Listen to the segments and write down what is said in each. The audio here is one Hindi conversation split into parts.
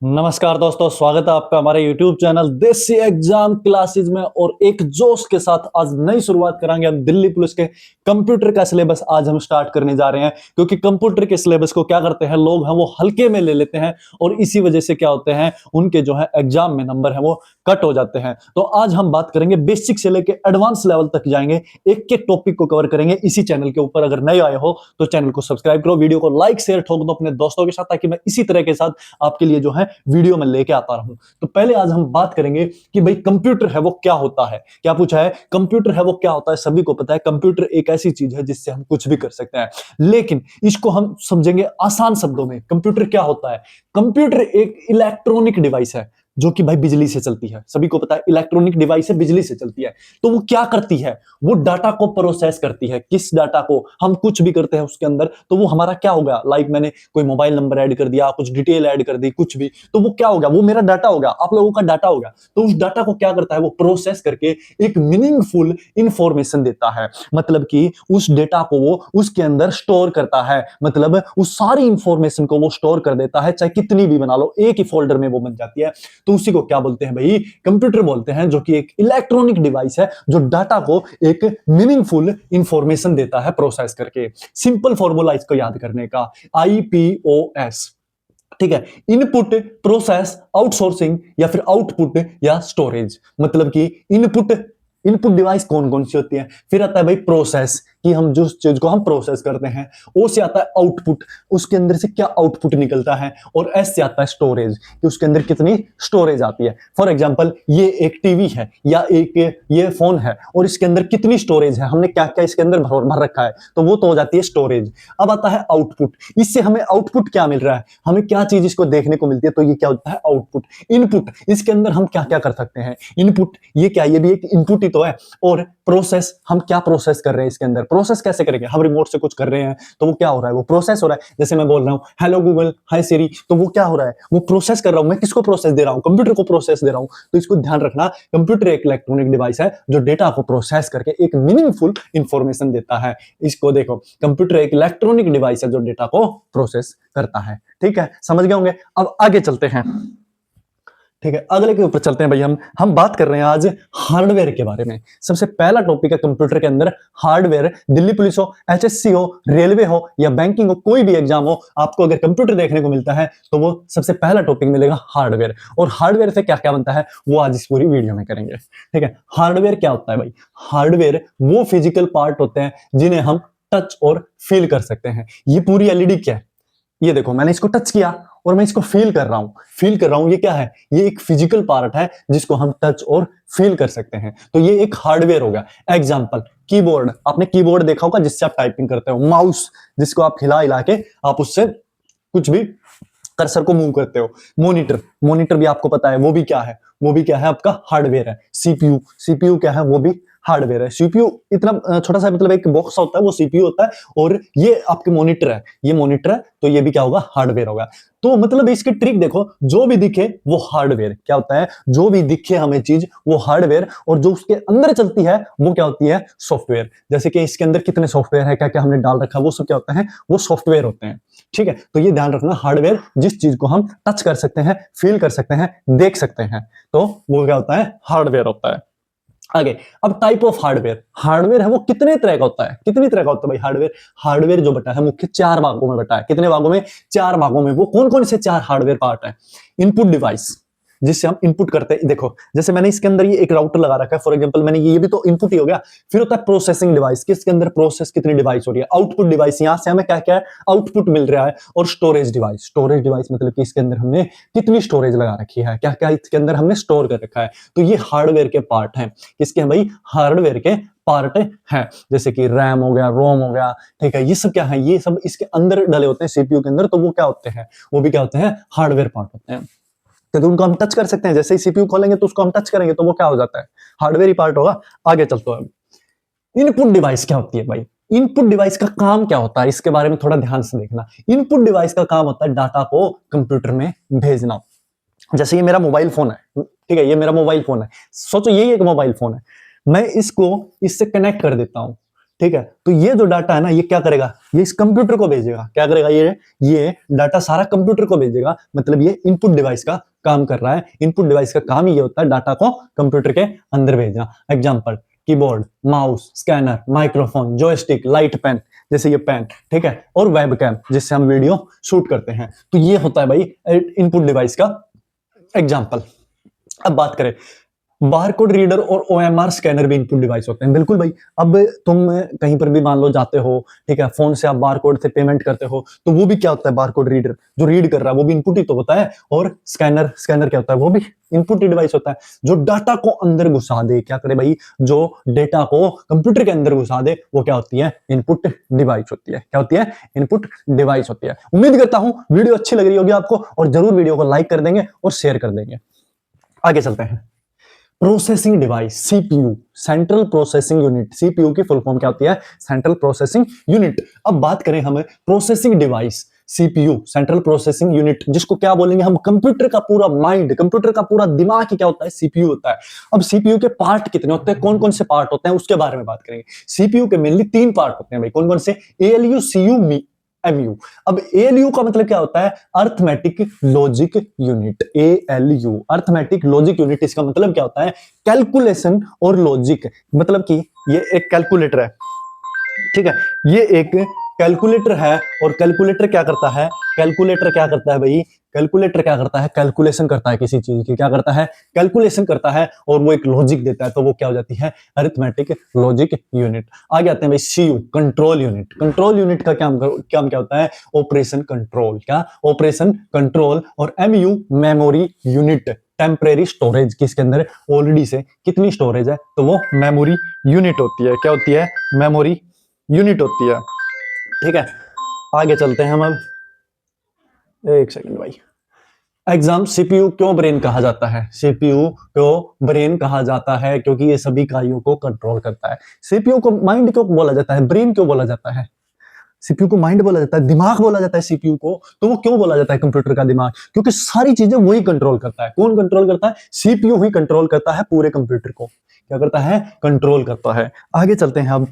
नमस्कार दोस्तों, स्वागत है आपका हमारे YouTube चैनल देसी एग्जाम क्लासेस में। और एक जोश के साथ आज नई शुरुआत करेंगे हम दिल्ली पुलिस के कंप्यूटर का सिलेबस आज हम स्टार्ट करने जा रहे हैं। क्योंकि कंप्यूटर के सिलेबस को क्या करते हैं लोग हैं वो हल्के में ले लेते हैं और इसी वजह से क्या होते हैं उनके जो है एग्जाम में नंबर है वो कट हो जाते हैं। तो आज हम बात करेंगे बेसिक से लेके एडवांस लेवल तक जाएंगे, एक एक टॉपिक को कवर करेंगे इसी चैनल के ऊपर। अगर नए आए हो तो चैनल को सब्सक्राइब करो, वीडियो को लाइक शेयर ठोक दो अपने दोस्तों के साथ, ताकि मैं इसी तरह के साथ आपके लिए जो है वीडियो में लेके आता रहूं। तो पहले आज हम बात करेंगे कि भाई कंप्यूटर है वो क्या होता है। क्या पूछा है, कंप्यूटर है वो क्या होता है। सभी को पता है कंप्यूटर एक ऐसी चीज है जिससे हम कुछ भी कर सकते हैं, लेकिन इसको हम समझेंगे आसान शब्दों में। कंप्यूटर क्या होता है, कंप्यूटर एक इलेक्ट्रॉनिक डिवाइस है जो कि भाई बिजली से चलती है। सभी को पता है इलेक्ट्रॉनिक डिवाइस है, बिजली से चलती है। तो वो क्या करती है, वो डाटा को प्रोसेस करती है। किस डाटा को, हम कुछ भी करते हैं उसके अंदर तो वो हमारा क्या होगा, लाइक मैंने कोई मोबाइल नंबर ऐड कर दिया, कुछ डिटेल ऐड कर दी, कुछ भी, तो वो क्या होगा, वो मेरा डाटा होगा, आप लोगों का डाटा होगा। तो उस डाटा को क्या करता है, वो प्रोसेस करके एक मीनिंगफुल इंफॉर्मेशन देता है। मतलब कि उस डेटा को वो उसके अंदर स्टोर करता है, मतलब उस सारी इंफॉर्मेशन को वो स्टोर कर देता है, चाहे कितनी भी बना लो, एक ही फोल्डर में वो बन जाती है। तो उसी को क्या बोलते हैं भाई, कंप्यूटर बोलते हैं, जो कि एक इलेक्ट्रॉनिक डिवाइस है जो डाटा को एक मीनिंगफुल इंफॉर्मेशन देता है प्रोसेस करके। सिंपल फॉर्मूला इसको याद करने का, IPOS। ठीक है, इनपुट, प्रोसेस, आउटसोर्सिंग या फिर आउटपुट या स्टोरेज। मतलब कि इनपुट, इनपुट डिवाइस कौन कौन सी होती है, फिर आता है भाई प्रोसेस कि हम जिस चीज को हम प्रोसेस करते हैं, ओ से आता है आउटपुट, उसके अंदर से क्या आउटपुट निकलता है, और एस से आता है स्टोरेज कि उसके अंदर कितनी स्टोरेज आती है। फॉर एग्जांपल ये एक टीवी है या एक ये फोन है और इसके अंदर कितनी स्टोरेज है, हमने क्या क्या इसके अंदर भर रखा है, तो वो तो हो जाती है स्टोरेज। अब आता है आउटपुट, इससे हमें आउटपुट क्या मिल रहा है, हमें क्या चीज इसको देखने को मिलती है, तो ये क्या होता है आउटपुट। इनपुट, इसके अंदर हम क्या क्या कर सकते हैं, इनपुट ये क्या, ये भी एक इनपुट ही तो है। और प्रोसेस, हम क्या प्रोसेस कर रहे हैं इसके अंदर, प्रोसेस कैसे करेंगे, हम रिमोट से कुछ कर रहे हैं तो वो क्या हो रहा है, वो प्रोसेस हो रहा है। जैसे मैं बोल रहा हूं हेलो गूगल, हाय सिरी, तो वो क्या हो रहा है, वो प्रोसेस कर रहा हूं। मैं किसको प्रोसेस दे रहा हूं, कंप्यूटर को प्रोसेस दे रहा हूं। तो इसको ध्यान रखना, कंप्यूटर एक इलेक्ट्रॉनिक डिवाइस है जो डेटा को प्रोसेस करके एक मीनिंगफुल इंफॉर्मेशन देता है। इसको देखो, कंप्यूटर एक इलेक्ट्रॉनिक डिवाइस है जो डेटा को प्रोसेस करता है। ठीक है, समझ गए होंगे। अब आगे चलते हैं। ठीक है, अगले के ऊपर चलते हैं भाई। हम बात कर रहे हैं आज हार्डवेयर के बारे में। सबसे पहला टॉपिक है कंप्यूटर के अंदर हार्डवेयर। दिल्ली पुलिस हो, HSC हो, रेलवे हो या बैंकिंग हो, कोई भी एग्जाम हो, आपको अगर कंप्यूटर देखने को मिलता है तो वो सबसे पहला टॉपिक मिलेगा हार्डवेयर। और हार्डवेयर से क्या क्या बनता है वो आज इस पूरी वीडियो में करेंगे। ठीक है, हार्डवेयर क्या होता है भाई, हार्डवेयर वो फिजिकल पार्ट होते हैं जिन्हें हम टच और फील कर सकते हैं। ये पूरी LED क्या है, ये देखो मैंने इसको टच किया और मैं इसको फील कर रहा हूं, फील कर रहा हूं, ये क्या है, ये एक फिजिकल पार्ट है जिसको हम टच और फील कर सकते हैं। तो ये एक हार्डवेयर होगा। एग्जांपल कीबोर्ड, आपने कीबोर्ड देखा होगा जिससे आप टाइपिंग करते हो। माउस जिसको आप हिला हिला के आप उससे कुछ भी कर्सर को मूव करते हो। मॉनिटर, मॉनिटर भी आपको पता है वो भी क्या है, वो भी क्या है आपका हार्डवेयर है। CPU, CPU क्या है, वो भी हार्डवेयर है। CPU इतना छोटा सा मतलब एक बॉक्स होता है, वो CPU होता है, और ये आपके मॉनिटर है, ये मॉनिटर है, तो ये भी क्या होगा, हार्डवेयर होगा। तो मतलब इसकी ट्रिक देखो, जो भी दिखे वो हार्डवेयर क्या होता है, जो भी दिखे हमें चीज वो हार्डवेयर, और जो उसके अंदर चलती है वो क्या होती है, सॉफ्टवेयर। जैसे कि इसके अंदर कितने सॉफ्टवेयर है, क्या क्या हमने डाल रखा है, वो सब क्या होता है, वो सॉफ्टवेयर होते हैं। ठीक है, तो ये ध्यान रखना, हार्डवेयर जिस चीज को हम टच कर सकते हैं, फील कर सकते हैं, देख सकते हैं, तो वो क्या होता है, हार्डवेयर होता है। आगे, अब टाइप ऑफ हार्डवेयर, हार्डवेयर है वो कितने तरह का होता है, कितनी तरह का होता है भाई हार्डवेयर। हार्डवेयर जो बटा है मुख्य 4 भागों में बटा है। कितने भागों में, 4 भागों में। वो कौन कौन से 4 हार्डवेयर पार्ट है, इनपुट डिवाइस जिससे हम इनपुट करते हैं। देखो जैसे मैंने इसके अंदर ये एक राउटर लगा रखा है, फॉर एग्जांपल मैंने ये भी तो इनपुट ही हो गया। फिर होता है प्रोसेसिंग डिवाइस, किसके अंदर प्रोसेस कितनी डिवाइस हो रही है। आउटपुट डिवाइस, यहां से हमें क्या क्या है, आउटपुट मिल रहा है। और स्टोरेज डिवाइस, स्टोरेज डिवाइस मतलब कि इसके अंदर हमने कितनी स्टोरेज लगा रखी है, क्या क्या इसके अंदर हमने स्टोर कर रखा है। तो ये हार्डवेयर के पार्ट हैं। किसके हैं भाई, हार्डवेयर के पार्ट है। जैसे कि रैम हो गया, रोम हो गया, ठीक है, ये सब क्या है, ये सब इसके अंदर डले होते हैं CPU के अंदर, तो वो क्या होते हैं, वो भी क्या होते हैं, हार्डवेयर पार्ट होते हैं। तो उनको हम टच कर सकते हैं, जैसे ही CPU खोलेंगे तो उसको हम टच करेंगे तो वो क्या हो जाता है, हार्डवेयर ही पार्ट होगा। आगे चलते हैं, इनपुट डिवाइस क्या होती है भाई, इनपुट डिवाइस का काम क्या होता है, इसके बारे में थोड़ा ध्यान से देखना। इनपुट डिवाइस का काम होता है डाटा को कंप्यूटर में भेजना। जैसे ये मेरा मोबाइल फोन है, ठीक है, ये मेरा मोबाइल फोन है, सोचो यही एक मोबाइल फोन है, मैं इसको इससे कनेक्ट कर देता हूं, ठीक है, तो ये जो डाटा है ना, ये क्या करेगा, ये इस कंप्यूटर को भेजेगा। क्या करेगा, ये डाटा सारा कंप्यूटर को भेजेगा। मतलब ये इनपुट डिवाइस का काम कर रहा है। इनपुट डिवाइस का काम ये होता है डाटा को कंप्यूटर के अंदर भेजना। Example, keyboard, mouse, scanner, microphone, joystick, light pen, जैसे ये पेन, ठीक है, और वेबकैम जिससे हम वीडियो शूट करते हैं। तो ये होता है भाई इनपुट डिवाइस का एग्जांपल। अब बात करें, बारकोड रीडर और ओएमआर स्कैनर भी इनपुट डिवाइस होते हैं। बिल्कुल भाई, अब तुम कहीं पर भी मान लो जाते हो, ठीक है, फोन से आप बारकोड से पेमेंट करते हो, तो वो भी क्या होता है, बारकोड रीडर जो रीड कर रहा है वो भी इनपुट ही तो होता है। और स्कैनर क्या होता है, वो भी इनपुट डिवाइस होता है, जो डाटा को अंदर घुसा दे। क्या करे भाई, जो डेटा को कंप्यूटर के अंदर घुसा दे, वो क्या होती है, इनपुट डिवाइस होती है। क्या होती है, इनपुट डिवाइस होती है। उम्मीद करता हूं वीडियो अच्छी लग रही होगी आपको, और जरूर वीडियो को लाइक कर देंगे और शेयर कर देंगे। आगे चलते हैं। Processing device, CPU, central processing unit. CPU की फुल फॉर्म क्या होती है, सेंट्रल प्रोसेसिंग यूनिट। अब बात करें हम processing device, CPU, central processing unit, जिसको क्या बोलेंगे हम, कंप्यूटर का पूरा माइंड, कंप्यूटर का पूरा दिमाग ही क्या होता है, सीपीयू होता है। अब सीपीयू के पार्ट कितने होते हैं, कौन कौन से पार्ट होते हैं, उसके बारे में बात करेंगे। सीपीयू के मेनली 3 पार्ट होते हैं भाई, कौन कौन से, एएलयू, सीयू, एमयू। अब एएलयू का मतलब क्या होता है, arithmetic logic unit. ALU, arithmetic logic unit, इसका मतलब क्या होता है, कैलकुलेशन और लॉजिक। मतलब कि ये एक कैलकुलेटर है, ठीक है, ये एक कैलकुलेटर है, और कैलकुलेटर क्या करता है, कैलकुलेटर क्या करता है भाई, कैलकुलेटर क्या करता है, कैलकुलेशन करता है किसी चीज की। क्या करता है, कैलकुलेशन करता है, और वो एक लॉजिक देता है, तो वो क्या हो जाती है, अरिथमेटिक लॉजिक यूनिट। आगे आते हैं भाई, CU, control unit. Control unit का काम क्या होता है, ऑपरेशन कंट्रोल। क्या, ऑपरेशन कंट्रोल। और MU, memory unit, temporary storage, किसके अंदर ऑलरेडी से कितनी स्टोरेज है, तो वो मेमोरी यूनिट होती है। क्या होती है, मेमोरी यूनिट होती है। ठीक है, आगे चलते हैं हम अब। एक सेकंड भाई। एग्जाम, सीपीयू क्यों ब्रेन कहा जाता है, सीपीयू क्यों ब्रेन कहा जाता है, क्योंकि ये सभी कार्यों को कंट्रोल करता है। सीपीयू को माइंड क्यों बोला जाता है, ब्रेन क्यों बोला जाता है, सीपीयू को माइंड बोला जाता है, दिमाग बोला जाता है सीपीयू को। तो वो क्यों बोला जाता है कंप्यूटर का दिमाग, क्योंकि सारी चीजें वही कंट्रोल करता है। कौन कंट्रोल करता है, सीपीयू ही कंट्रोल करता है पूरे कंप्यूटर को। क्या करता है, कंट्रोल करता है। आगे चलते हैं अब।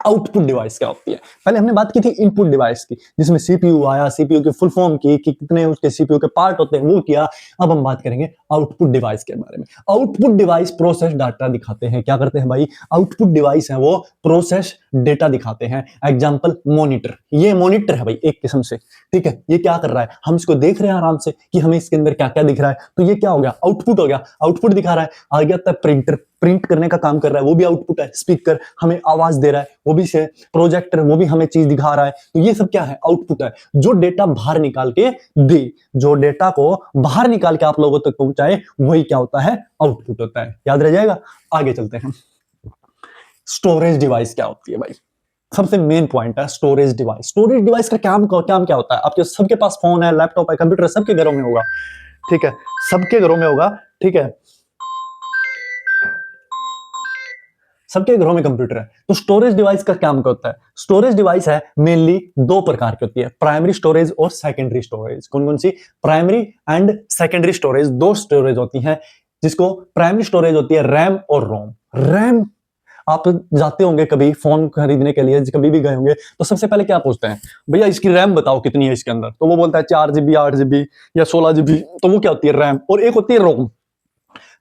आउटपुट डिवाइस क्या होती है, पहले हमने बात की थी इनपुट डिवाइस की, जिसमें सीपीयू आया, सीपीयू की फुल फॉर्म की, कि कितने उसके सीपीयू के पार्ट होते हैं, वो किया। अब हम बात करेंगे आउटपुट डिवाइस के बारे में। आउटपुट डिवाइस प्रोसेस डाटा दिखाते हैं। क्या करते हैं भाई, आउटपुट डिवाइस है वो प्रोसेस डेटा दिखाते हैं। एग्जांपल, मॉनिटर, ये मॉनिटर है भाई एक किस्म से, ठीक है, ये क्या कर रहा है, हम इसको देख रहे हैं आराम से कि हमें इसके अंदर क्या क्या दिख रहा है, तो ये क्या हो गया, आउटपुट हो गया, आउटपुट दिखा रहा है। आगे आता है प्रिंटर, प्रिंट करने का काम कर रहा है, वो भी आउटपुट है। स्पीकर हमें आवाज दे रहा है, वो भी से। प्रोजेक्टर, वो भी हमें चीज दिखा रहा है, तो ये सब क्या है, आउटपुट है। जो डेटा बाहर निकाल के दे, जो डेटा को बाहर निकाल के आप लोगों तक पहुंचाए, वही क्या होता है, आउटपुट होता है। याद रह जाएगा। आगे चलते हैं। स्टोरेज डिवाइस क्या होती है भाई, सबसे मेन पॉइंट है स्टोरेज डिवाइस। स्टोरेज डिवाइस का काम क्या होता है, आपके सबके पास फोन है, लैपटॉप है, कंप्यूटर, सबके घरों में होगा, ठीक है, सबके घरों में होगा, ठीक है, सबके घरों में कंप्यूटर है। तो स्टोरेज डिवाइस का काम क्या होता है, स्टोरेज डिवाइस है मेनली 2 प्रकार की होती है, प्राइमरी स्टोरेज और सेकेंडरी स्टोरेज। कौन कौन सी, primary and secondary storage, 2 storage होती हैं। जिसको प्राइमरी स्टोरेज होती है रैम और रोम। रैम, आप जाते होंगे कभी फोन खरीदने के लिए, कभी भी गए होंगे, तो सबसे पहले क्या पूछते हैं, भैया इसकी रैम बताओ कितनी है इसके अंदर, तो वो बोलता है 4 GB, 8 GB या 16 GB। तो वो क्या होती है, रैम। और एक होती है रोम।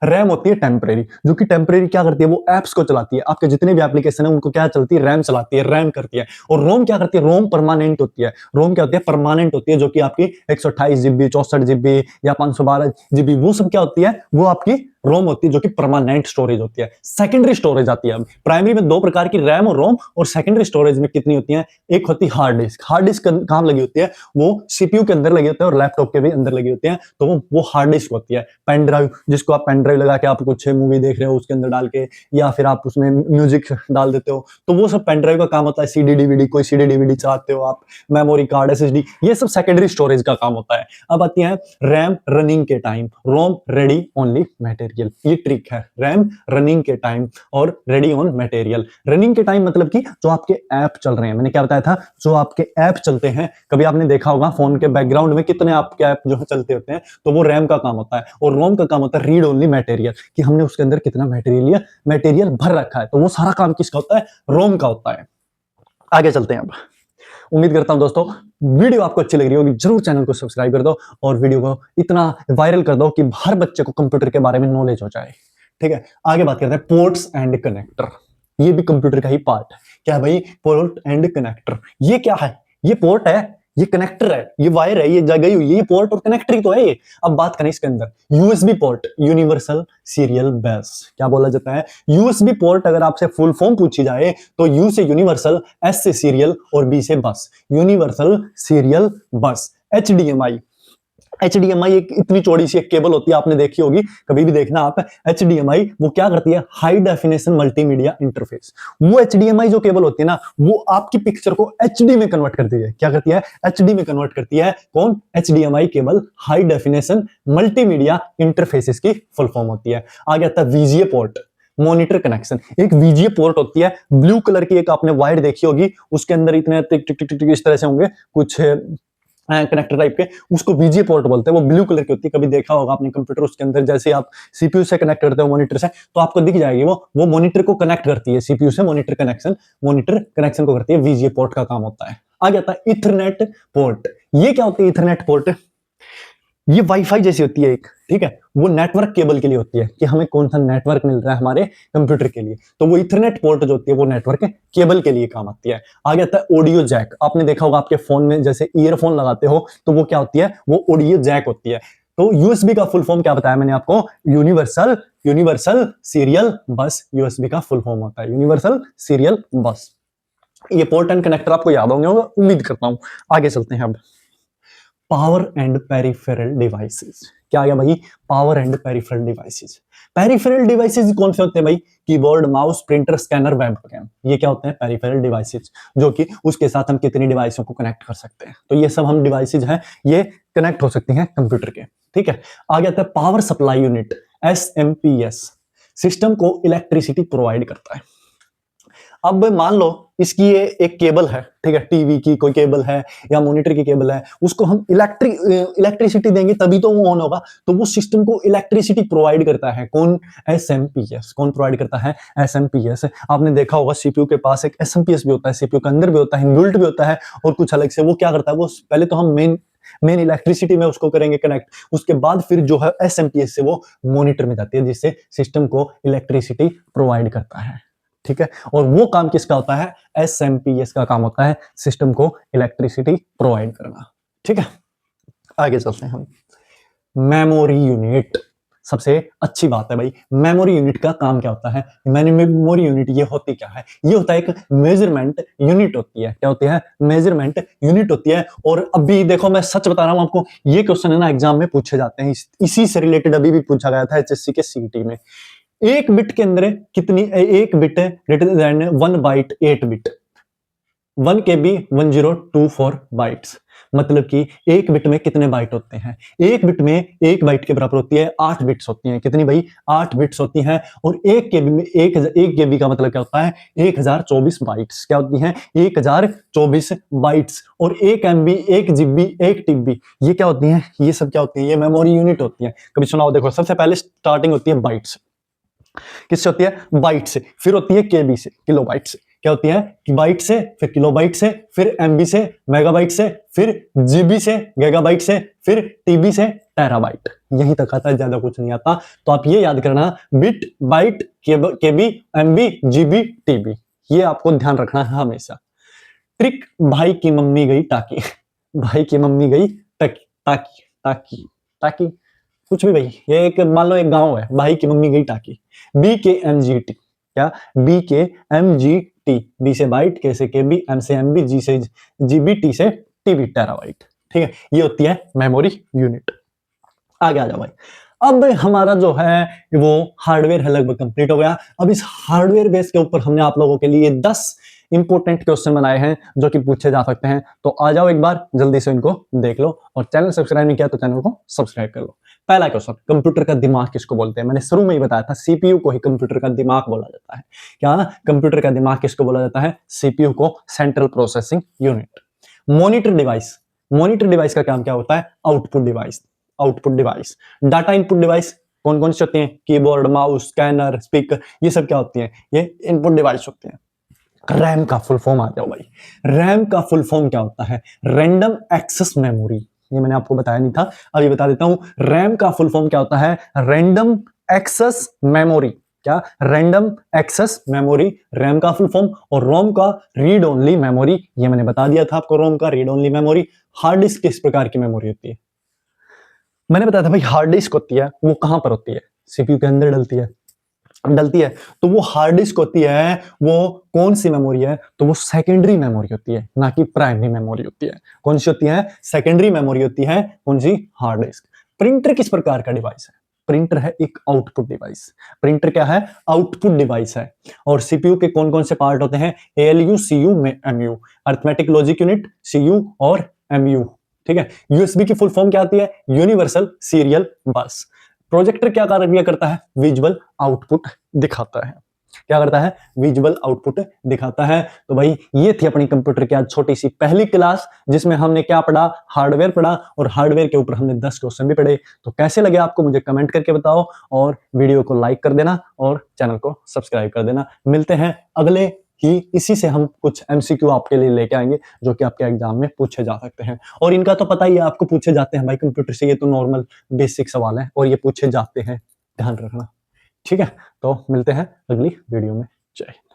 रैम होती है टेम्परेरी, जो कि टेम्परेरी क्या करती है, वो एप्स को चलाती है, आपके जितने भी एप्लीकेशन है उनको क्या चलती है, रैम चलाती है, रैम करती है। और रोम क्या करती है, रोम परमानेंट होती है। रोम क्या होती है, परमानेंट होती है, जो कि आपकी 128 GB, 64 GB या 512 GB, वो सब क्या होती है, वो आपकी रोम होती है, जो कि परमानेंट स्टोरेज होती है। सेकेंडरी स्टोरेज आती है। प्राइमरी में 2 प्रकार की, रैम और रोम। और सेकेंडरी स्टोरेज में कितनी होती है, एक होती है हार्ड डिस्क। हार्ड डिस्क कहां लगी होती है, वो सीपीयू के अंदर लगी होती है और लैपटॉप के भी अंदर लगी होती है, तो वो हार्ड डिस्क होती है। पेन ड्राइव, जिसको आप पेन ड्राइव लगा के आप कुछ मूवी देख रहे हो उसके अंदर डाल के, या फिर आप उसमें म्यूजिक डाल देते हो, तो वो सब पेन ड्राइव का काम होता है। सीडी डीवीडी, कोई सीडी डीवीडी चाहते हो आप, मेमोरी कार्ड, एसएसडी, ये सब सेकेंडरी स्टोरेज का काम होता है। अब आती है रैम, रनिंग के टाइम, रोम, रेडी ओनली मटेरियल। मटेरियल। ये ट्रिक है, रैम रनिंग के टाइम और रेडी ऑन मटेरियल। रनिंग के टाइम मतलब कि जो आपके ऐप चल रहे हैं, मैंने क्या बताया था, जो आपके ऐप चलते हैं, कभी आपने देखा होगा फोन के बैकग्राउंड में कितने आपके ऐप जो है चलते होते हैं, तो वो रैम का काम होता है। और रोम का काम होता है रीड ओनली मटेरियल, कि हमने उसके अंदर कितना मटेरियल भर रखा है, तो वो सारा काम किसका होता है, रोम का होता है। आगे चलते हैं अब। उम्मीद करता हूं दोस्तों वीडियो आपको अच्छी लग रही होगी, जरूर चैनल को सब्सक्राइब कर दो और वीडियो को इतना वायरल कर दो कि हर बच्चे को कंप्यूटर के बारे में नॉलेज हो जाए। ठीक है, आगे बात करते हैं पोर्ट्स एंड कनेक्टर। ये भी कंप्यूटर का ही पार्ट है। क्या है भाई, पोर्ट एंड कनेक्टर। ये क्या है, ये पोर्ट है, ये कनेक्टर है, ये वायर है, ये जगह हुई है, ये पोर्ट और कनेक्टर ही तो है ये। अब बात करें इसके अंदर, यूएसबी पोर्ट, यूनिवर्सल सीरियल बस। क्या बोला जाता है, यूएसबी पोर्ट। अगर आपसे फुल फॉर्म पूछी जाए तो यू से यूनिवर्सल, एस से सीरियल और बी से बस। यूनिवर्सल सीरियल बस। एचडीएमआई, एचडीएमआई एक इतनी चौड़ी सी एक केबल होती है, आपने देखी होगी, कभी भी देखना आप। एचडीएमआई वो क्या करती है, हाई डेफिनेशन मल्टीमीडिया इंटरफेस। वो एचडीएमआई जो केबल होती है ना, वो आपकी पिक्चर को एचडी में कन्वर्ट करती है। क्या करती है, एचडी में कन्वर्ट करती है। कौन, HDMI cable, high definition multimedia interfaces की फुल फॉर्म होती है। आगे आता है वीजीए पोर्ट, मॉनिटर कनेक्शन। एक वीजीए पोर्ट होती है, ब्लू कलर की एक आपने वायर देखी होगी, उसके अंदर इतने टिक टिक टिक टिक इस तरह से होंगे कुछ कनेक्टर टाइप के, उसको वीजीए पोर्ट बोलते हैं। वो ब्लू कलर की होती है, कभी देखा होगा आपने कंप्यूटर, उसके अंदर जैसे आप सीपीयू से कनेक्ट करते हो मॉनिटर से, तो आपको दिख जाएगी वो मॉनिटर को कनेक्ट करती है सीपीयू से। मॉनिटर कनेक्शन को करती है, वीजीए पोर्ट का काम होता है। आगे आता है इथरनेट पोर्ट। ये क्या होती है इथरनेट पोर्ट, ये वाईफाई जैसी होती है एक, ठीक है, वो नेटवर्क केबल के लिए होती है कि हमें कौन सा नेटवर्क मिल रहा है हमारे कंप्यूटर के लिए, तो वो इथरनेट पोर्ट जो होती है वो नेटवर्क केबल के लिए काम आती है। आगे आता है ऑडियो जैक। आपने देखा होगा आपके फोन में जैसे ईयरफोन लगाते हो, तो वो क्या होती है, वो ऑडियो जैक होती है। तो यूएसबी का फुल फॉर्म क्या बताया मैंने आपको, यूनिवर्सल सीरियल बस। यूएसबी का फुल फॉर्म होता है यूनिवर्सल सीरियल बस। ये पोर्ट एंड कनेक्टर आपको याद होंगे, उम्मीद करता हूं। आगे चलते हैं अब, पावर एंड पेरिफेरल डिवाइसेस। क्या आ गया भाई, power and peripheral devices. Peripheral devices कौन से होते हैं भाई, keyboard, mouse, printer, scanner, webcam. ये क्या होते हैं, पेरिफेरल डिवाइसेस, जो कि उसके साथ हम कितनी डिवाइसों को कनेक्ट कर सकते हैं। तो ये सब हम डिवाइसेस हैं, ये कनेक्ट हो सकती हैं कंप्यूटर के। ठीक है, आगे आता है power supply unit, SMPS. System को इलेक्ट्रिसिटी प्रोवाइड करता है। अब मान लो इसकी ये एक केबल है, ठीक है, टीवी की कोई केबल है या मॉनिटर की केबल है, उसको हम इलेक्ट्रिसिटी देंगे तभी तो वो ऑन होगा। तो वो सिस्टम को इलेक्ट्रिसिटी प्रोवाइड करता है कौन, एसएमपीएस। कौन प्रोवाइड करता है, एसएमपीएस। आपने देखा होगा सीपीयू के पास एक एसएमपीएस भी होता है, सीपीयू के अंदर भी होता है, इनबिल्ट भी होता है और कुछ अलग से। वो क्या करता है, वो पहले तो हम मेन इलेक्ट्रिसिटी में उसको करेंगे कनेक्ट, उसके बाद फिर जो है एसएमपीएस से वो मॉनिटर में जाती है, जिससे सिस्टम को इलेक्ट्रिसिटी प्रोवाइड करता है। ठीक है, और वो काम किसका होता है, एसएमपीएस का काम होता है, सिस्टम को इलेक्ट्रिसिटी प्रोवाइड करना। ठीक है, आगे चलते हैं हम। मेमोरी यूनिट, सबसे अच्छी बात है भाई, मेमोरी यूनिट का काम क्या होता है। मेमोरी यूनिट ये होती क्या है, ये होता है एक मेजरमेंट यूनिट होती है। क्या होती है, मेजरमेंट यूनिट होती है। और अभी देखो मैं सच बता रहा हूं आपको, ये क्वेश्चन है ना एग्जाम में पूछे जाते हैं, इसी से रिलेटेड अभी भी पूछा गया था एचएससी के सीईटी में। एक बिट के अंदर कितनी, एक bit greater than 1 byte 8 bit, 1 KB 1024 bytes. मतलब कि एक बिट में कितने बाइट होते हैं, एक बिट में एक बाइट के बराबर होती है 8 बिट्स होती हैं। कितनी भाई, 8 बिट्स होती हैं। और एक केबी में एक केबी का मतलब क्या होता है, 1024 बाइट्स। क्या होती हैं, 1024 बाइट्स। और 1 MB, 1 GB, 1 TB, ये क्या होती हैं, ये सब क्या होती है, ये मेमोरी यूनिट होती है। कभी सुनाओ, देखो सबसे पहले स्टार्टिंग होती है बाइट्स, किससे होती है, बाइट से, फिर होती है केबी से, किलोबाइट से। क्या होती है, बाइट से, फिर किलोबाइट से, फिर एमबी से, मेगाबाइट से, फिर जीबी से, गीगाबाइट से, फिर टीबी से, टेराबाइट। यहीं तक आता है, ज्यादा कुछ नहीं आता। तो आप ये याद करना, बिट, बाइट, केबी, एमबी, जीबी, टीबी, ये आपको ध्यान रखना है हमेशा। ट्रिक, भाई की मम्मी गई टाकी, भाई की मम्मी गई टाकी, टाकी टाकी टाकी, कुछ भी भाई, ये एक मान लो एक गांव है, भाई की मम्मी गई टाकी। BKMGT, क्या, BKMGT, बी से बाइट, के से केबी, एम से एमबी, जी से जीबी, टी से टीबी, टेराबाइट। ठीक है, ये होती है मेमोरी यूनिट। आगे आ जाओ भाई, अब हमारा जो है वो हार्डवेयर है लगभग कंप्लीट हो गया। अब इस हार्डवेयर बेस के ऊपर हमने आप लोगों के लिए 10 इंपॉर्टेंट क्वेश्चन बनाए हैं जो कि पूछे जा सकते हैं। तो आ जाओ एक बार जल्दी से इनको देख लो, और चैनल सब्सक्राइब नहीं किया तो चैनल को सब्सक्राइब कर लो। पहला क्वेश्चन, कंप्यूटर का दिमाग किसको बोलते हैं? मैंने शुरू में ही बताया था सीपीयू को ही कंप्यूटर का दिमाग बोला जाता है। क्या कंप्यूटर का दिमाग किसको बोला जाता है? सीपीयू को, central processing unit. Monitor device, monitor device का काम क्या होता है? Output device, output device. Data input device कौन कौन सी होती हैं? कीबोर्ड, माउस, स्कैनर, स्पीकर, ये सब क्या होती हैं? ये इनपुट डिवाइस होती हैं। रैम का फुल फॉर्म आ जाओ भाई। रैम का फुल फॉर्म क्या होता है? Random access memory. ये मैंने आपको बताया नहीं था, अभी बता देता हूं। रैम का फुल फॉर्म क्या होता है? Random access memory. क्या? रैंडम एक्सेस मेमोरी, रैम का फुल फॉर्म। और रोम का रीड ओनली मेमोरी, ये मैंने बता दिया था आपको, रोम का read only memory. Hard disk किस प्रकार की मेमोरी होती है? मैंने बताया था भाई, हार्ड डिस्क होती है वो कहां पर होती है? सीपीयू के अंदर डलती है। तो वो हार्ड डिस्क होती है, वो कौन सी मेमोरी है? तो वो सेकेंडरी मेमोरी होती है, ना कि प्राइमरी मेमोरी होती है। कौन सी होती है? सेकेंडरी मेमोरी होती है। कौन सी? Hard disk. प्रिंटर किस प्रकार का डिवाइस है? प्रिंटर है एक आउटपुट डिवाइस। प्रिंटर क्या है? आउटपुट डिवाइस है। और सीपीयू के कौन कौन से पार्ट होते हैं? ALU, CU, MU, arithmetic logic unit, CU और एमयू। ठीक है। यूएसबी की फुल फॉर्म क्या आती है? यूनिवर्सल सीरियल बस। प्रोजेक्टर क्या कार्य करता है? विजुअल आउटपुट दिखाता है। क्या करता है? विजुअल आउटपुट दिखाता है। तो भाई ये थी अपनी कंप्यूटर की आज छोटी सी पहली क्लास, जिसमें हमने क्या पढ़ा? हार्डवेयर पढ़ा, और हार्डवेयर के ऊपर हमने 10 क्वेश्चन भी पढ़े। तो कैसे लगे आपको मुझे कमेंट करके बताओ, और वीडियो को लाइक कर देना और चैनल को सब्सक्राइब कर देना। मिलते हैं अगले ही, इसी से हम कुछ एमसीक्यू आपके लिए लेके आएंगे जो कि आपके एग्जाम में पूछे जा सकते हैं। और इनका तो पता ही है आपको, पूछे जाते हैं भाई कंप्यूटर से, ये तो नॉर्मल बेसिक सवाल है और ये पूछे जाते हैं, ध्यान रखना। ठीक है, तो मिलते हैं अगली वीडियो में। जय हिंद।